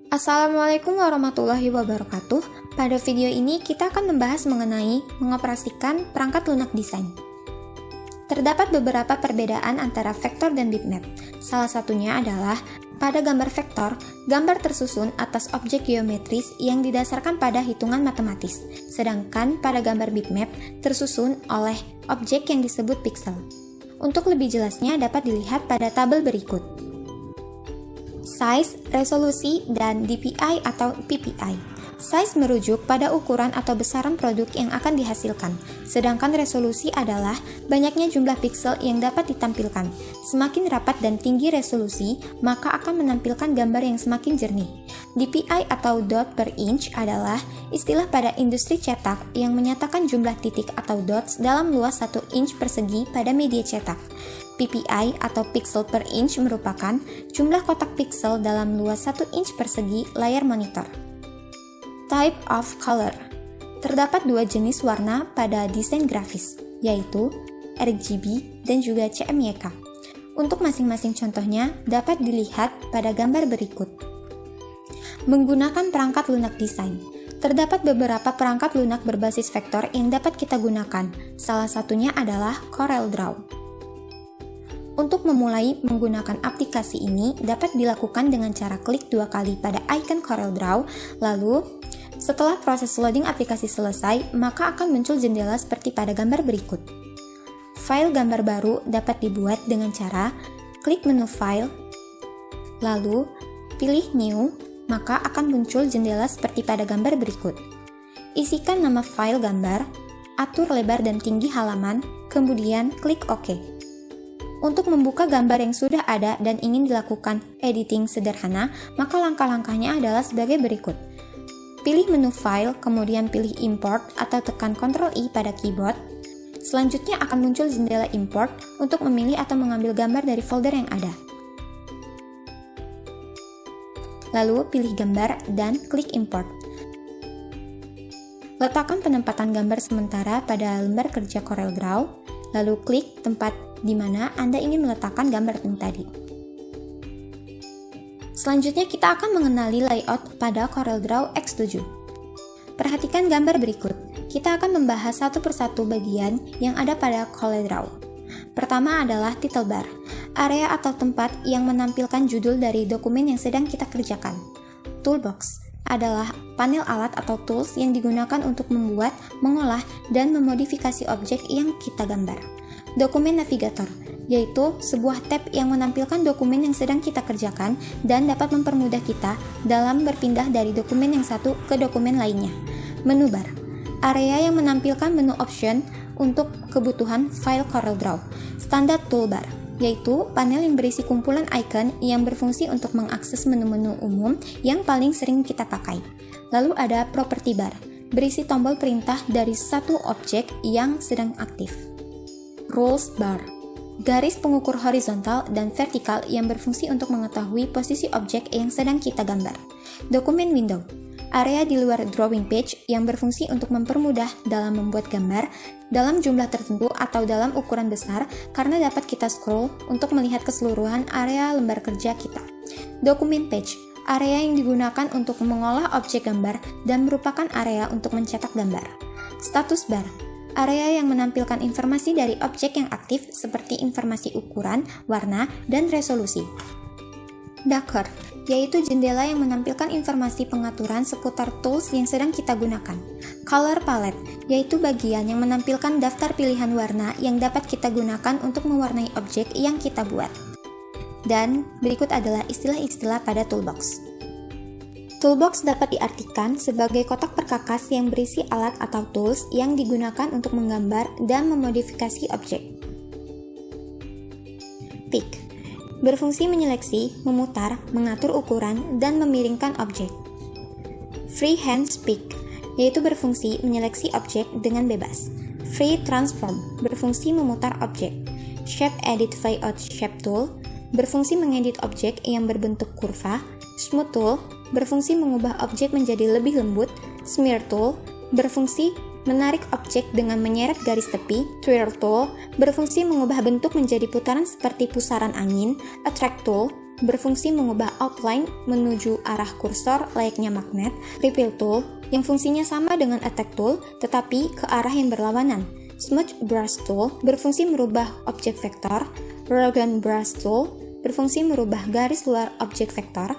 Assalamualaikum warahmatullahi wabarakatuh. Pada video ini kita akan membahas mengenai mengoperasikan perangkat lunak desain. Terdapat beberapa perbedaan antara vektor dan bitmap. Salah satunya adalah pada gambar vektor, gambar tersusun atas objek geometris yang didasarkan pada hitungan matematis, sedangkan pada gambar bitmap tersusun oleh objek yang disebut pixel. Untuk lebih jelasnya dapat dilihat pada tabel berikut. Size, resolusi, dan DPI atau PPI. Size merujuk pada ukuran atau besaran produk yang akan dihasilkan, sedangkan resolusi adalah banyaknya jumlah piksel yang dapat ditampilkan. Semakin rapat dan tinggi resolusi, maka akan menampilkan gambar yang semakin jernih. DPI atau dot per inch adalah istilah pada industri cetak yang menyatakan jumlah titik atau dots dalam luas 1 inch persegi pada media cetak. PPI atau pixel per inch merupakan jumlah kotak piksel dalam luas 1 inch persegi layar monitor. Type of color. Terdapat dua jenis warna pada desain grafis, yaitu RGB dan juga CMYK. Untuk masing-masing contohnya dapat dilihat pada gambar berikut. Menggunakan perangkat lunak desain. Terdapat beberapa perangkat lunak berbasis vektor yang dapat kita gunakan. Salah satunya adalah CorelDRAW. Untuk memulai menggunakan aplikasi ini dapat dilakukan dengan cara klik 2 kali pada icon CorelDRAW, lalu setelah proses loading aplikasi selesai, maka akan muncul jendela seperti pada gambar berikut. File gambar baru dapat dibuat dengan cara klik menu File, lalu pilih New, maka akan muncul jendela seperti pada gambar berikut. Isikan nama file gambar, atur lebar dan tinggi halaman, kemudian klik OK. Untuk membuka gambar yang sudah ada dan ingin dilakukan editing sederhana, maka langkah-langkahnya adalah sebagai berikut. Pilih menu File, kemudian pilih Import atau tekan Ctrl-I pada keyboard. Selanjutnya akan muncul jendela Import untuk memilih atau mengambil gambar dari folder yang ada. Lalu pilih gambar dan klik Import. Letakkan penempatan gambar sementara pada lembar kerja CorelDRAW, lalu klik tempat di mana Anda ingin meletakkan gambar yang tadi. Selanjutnya kita akan mengenali layout pada CorelDRAW X7. Perhatikan gambar berikut. Kita akan membahas satu persatu bagian yang ada pada CorelDRAW. Pertama adalah title bar, area atau tempat yang menampilkan judul dari dokumen yang sedang kita kerjakan. Toolbox adalah panel alat atau tools yang digunakan untuk membuat, mengolah, dan memodifikasi objek yang kita gambar. Dokumen navigator, yaitu sebuah tab yang menampilkan dokumen yang sedang kita kerjakan dan dapat mempermudah kita dalam berpindah dari dokumen yang satu ke dokumen lainnya. Menu bar, area yang menampilkan menu option untuk kebutuhan file CorelDRAW. Standar toolbar, yaitu panel yang berisi kumpulan icon yang berfungsi untuk mengakses menu-menu umum yang paling sering kita pakai. Lalu ada property bar, berisi tombol perintah dari satu objek yang sedang aktif. Rules bar, garis pengukur horizontal dan vertikal yang berfungsi untuk mengetahui posisi objek yang sedang kita gambar. Dokumen window, area di luar drawing page yang berfungsi untuk mempermudah dalam membuat gambar dalam jumlah tertentu atau dalam ukuran besar karena dapat kita scroll untuk melihat keseluruhan area lembar kerja kita. Dokumen page, area yang digunakan untuk mengolah objek gambar dan merupakan area untuk mencetak gambar. Status bar, area yang menampilkan informasi dari objek yang aktif seperti informasi ukuran, warna, dan resolusi. Darker, yaitu jendela yang menampilkan informasi pengaturan seputar tools yang sedang kita gunakan. Color palette, yaitu bagian yang menampilkan daftar pilihan warna yang dapat kita gunakan untuk mewarnai objek yang kita buat. Dan berikut adalah istilah-istilah pada toolbox. Toolbox dapat diartikan sebagai kotak perkakas yang berisi alat atau tools yang digunakan untuk menggambar dan memodifikasi objek. Pick, berfungsi menyeleksi, memutar, mengatur ukuran, dan memiringkan objek. Freehand pick, yaitu berfungsi menyeleksi objek dengan bebas. Free transform, berfungsi memutar objek. Shape edit layout shape tool, berfungsi mengedit objek yang berbentuk kurva. Smooth tool, berfungsi mengubah objek menjadi lebih lembut. Smear tool, berfungsi menarik objek dengan menyeret garis tepi. Twirl tool, berfungsi mengubah bentuk menjadi putaran seperti pusaran angin. Attract tool, berfungsi mengubah outline menuju arah kursor layaknya magnet. Reveal tool yang fungsinya sama dengan attack tool tetapi ke arah yang berlawanan. Smooth brush tool berfungsi merubah objek vektor. Rogan brush tool berfungsi merubah garis luar objek vektor.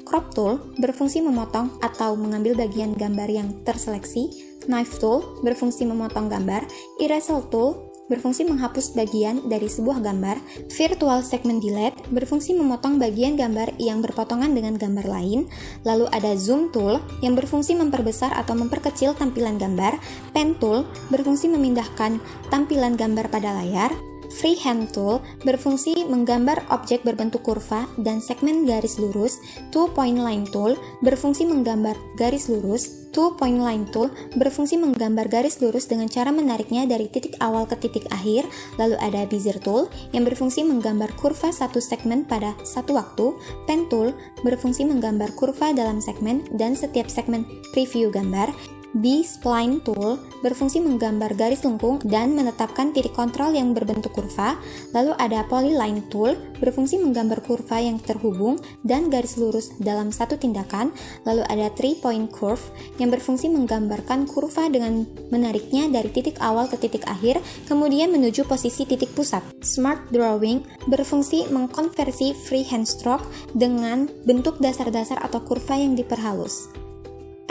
Crop tool berfungsi memotong atau mengambil bagian gambar yang terseleksi. Knife tool berfungsi memotong gambar. Eraser tool berfungsi menghapus bagian dari sebuah gambar. Virtual segment delete berfungsi memotong bagian gambar yang berpotongan dengan gambar lain. Lalu ada zoom tool yang berfungsi memperbesar atau memperkecil tampilan gambar. Pen tool berfungsi memindahkan tampilan gambar pada layar. Freehand tool berfungsi menggambar objek berbentuk kurva dan segmen garis lurus. Two-point line tool berfungsi menggambar garis lurus. Two-point line tool berfungsi menggambar garis lurus dengan cara menariknya dari titik awal ke titik akhir. Lalu ada bezier tool yang berfungsi menggambar kurva satu segmen pada satu waktu. Pen tool berfungsi menggambar kurva dalam segmen dan setiap segmen preview gambar. B-spline tool berfungsi menggambar garis lengkung dan menetapkan titik kontrol yang berbentuk kurva. Lalu ada polyline tool berfungsi menggambar kurva yang terhubung dan garis lurus dalam satu tindakan. Lalu ada 3-point curve yang berfungsi menggambarkan kurva dengan menariknya dari titik awal ke titik akhir, kemudian menuju posisi titik pusat. Smart drawing berfungsi mengkonversi freehand stroke dengan bentuk dasar-dasar atau kurva yang diperhalus.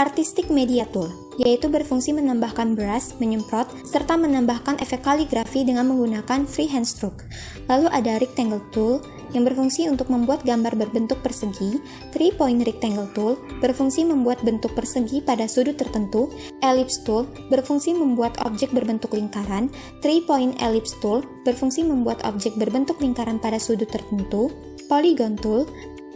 Artistic Media Tool, yaitu berfungsi menambahkan brush, menyemprot, serta menambahkan efek kaligrafi dengan menggunakan freehand stroke. Lalu ada Rectangle Tool, yang berfungsi untuk membuat gambar berbentuk persegi. 3-point Rectangle Tool, berfungsi membuat bentuk persegi pada sudut tertentu. Ellipse Tool, berfungsi membuat objek berbentuk lingkaran. 3-point Ellipse Tool, berfungsi membuat objek berbentuk lingkaran pada sudut tertentu. Polygon Tool,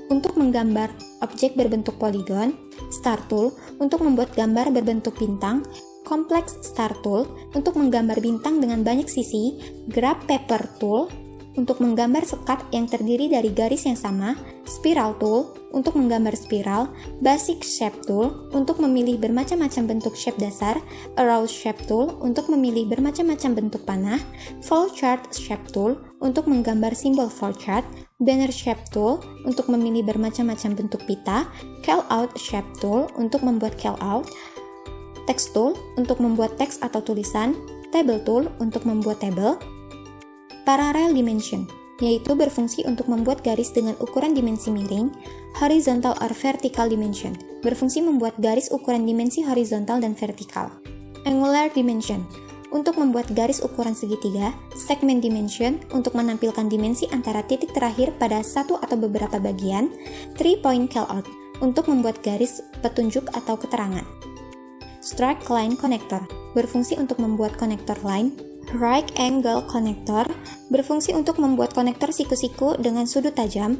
untuk menggambar objek berbentuk poligon. Star Tool untuk membuat gambar berbentuk bintang. Complex Star Tool untuk menggambar bintang dengan banyak sisi. Graph Paper Tool untuk menggambar sekat yang terdiri dari garis yang sama. Spiral Tool untuk menggambar spiral. Basic Shape Tool untuk memilih bermacam-macam bentuk shape dasar. Arrow Shape Tool untuk memilih bermacam-macam bentuk panah. Flowchart Shape Tool untuk menggambar simbol flowchart. Banner Shape Tool untuk memilih bermacam-macam bentuk pita. Callout Shape Tool untuk membuat callout. Text Tool untuk membuat teks atau tulisan. Table Tool untuk membuat table. Parallel Dimension, yaitu berfungsi untuk membuat garis dengan ukuran dimensi miring. Horizontal or Vertical Dimension, berfungsi membuat garis ukuran dimensi horizontal dan vertikal. Angular Dimension, untuk membuat garis ukuran segitiga. Segment Dimension, untuk menampilkan dimensi antara titik terakhir pada satu atau beberapa bagian. 3-point Callout, untuk membuat garis petunjuk atau keterangan. Strike Line Connector, berfungsi untuk membuat konektor line. Right Angle Connector, berfungsi untuk membuat konektor siku-siku dengan sudut tajam.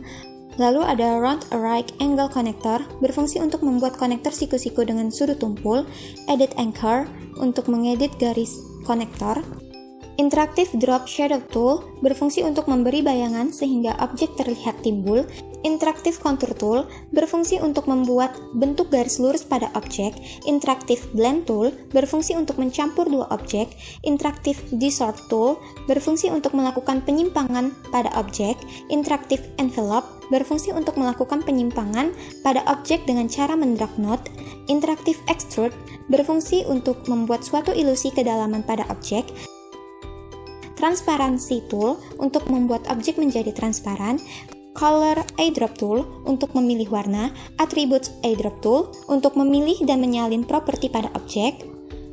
Lalu ada Round Right Angle Connector, berfungsi untuk membuat konektor siku-siku dengan sudut tumpul. Edit Anchor, untuk mengedit garis konektor. Interactive Drop Shadow Tool, berfungsi untuk memberi bayangan sehingga objek terlihat timbul. Interactive Contour Tool, berfungsi untuk membuat bentuk garis lurus pada objek. Interactive Blend Tool, berfungsi untuk mencampur dua objek. Interactive Distort Tool, berfungsi untuk melakukan penyimpangan pada objek. Interactive Envelope, berfungsi untuk melakukan penyimpangan pada objek dengan cara mendrag node. Interactive Extrude, berfungsi untuk membuat suatu ilusi kedalaman pada objek. Transparency Tool, untuk membuat objek menjadi transparan. Color Eyedrop Tool, untuk memilih warna. Attributes Eyedrop Tool, untuk memilih dan menyalin properti pada objek.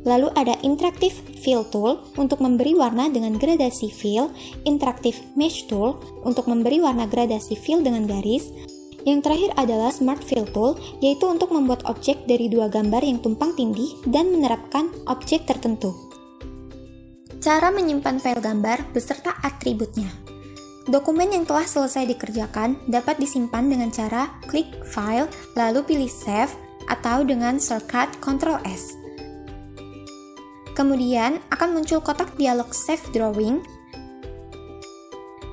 Lalu ada Interactive Fill Tool, untuk memberi warna dengan gradasi fill. Interactive Mesh Tool, untuk memberi warna gradasi fill dengan garis. Yang terakhir adalah Smart Fill Tool, yaitu untuk membuat objek dari dua gambar yang tumpang tindih dan menerapkan objek tertentu. Cara menyimpan file gambar beserta atributnya. Dokumen yang telah selesai dikerjakan dapat disimpan dengan cara klik File, lalu pilih Save, atau dengan shortcut Ctrl+S. Kemudian akan muncul kotak dialog Save Drawing.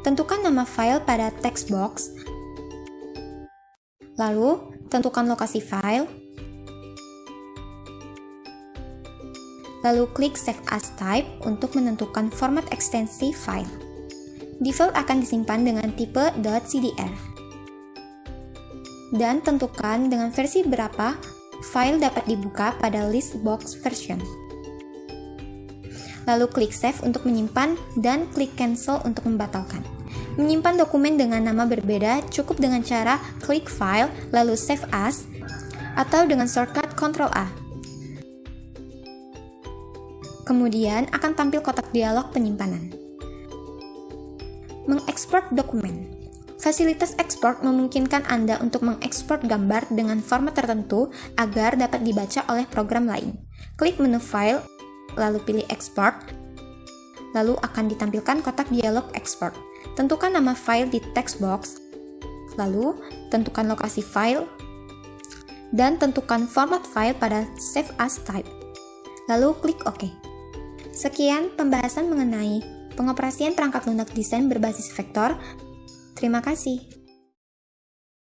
Tentukan nama file pada text box. Lalu, tentukan lokasi file. Lalu klik Save As Type untuk menentukan format ekstensi file. Default akan disimpan dengan tipe .cdr. Dan tentukan dengan versi berapa file dapat dibuka pada list box version. Lalu klik Save untuk menyimpan dan klik Cancel untuk membatalkan. Menyimpan dokumen dengan nama berbeda cukup dengan cara klik File, lalu Save As, atau dengan shortcut Ctrl+A. Kemudian akan tampil kotak dialog penyimpanan. Mengekspor dokumen. Fasilitas ekspor memungkinkan Anda untuk mengekspor gambar dengan format tertentu agar dapat dibaca oleh program lain. Klik menu File, lalu pilih Export, lalu akan ditampilkan kotak dialog ekspor. Tentukan nama file di text box, lalu tentukan lokasi file, dan tentukan format file pada Save As Type. Lalu klik OK. Sekian pembahasan mengenai pengoperasian perangkat lunak desain berbasis vektor. Terima kasih.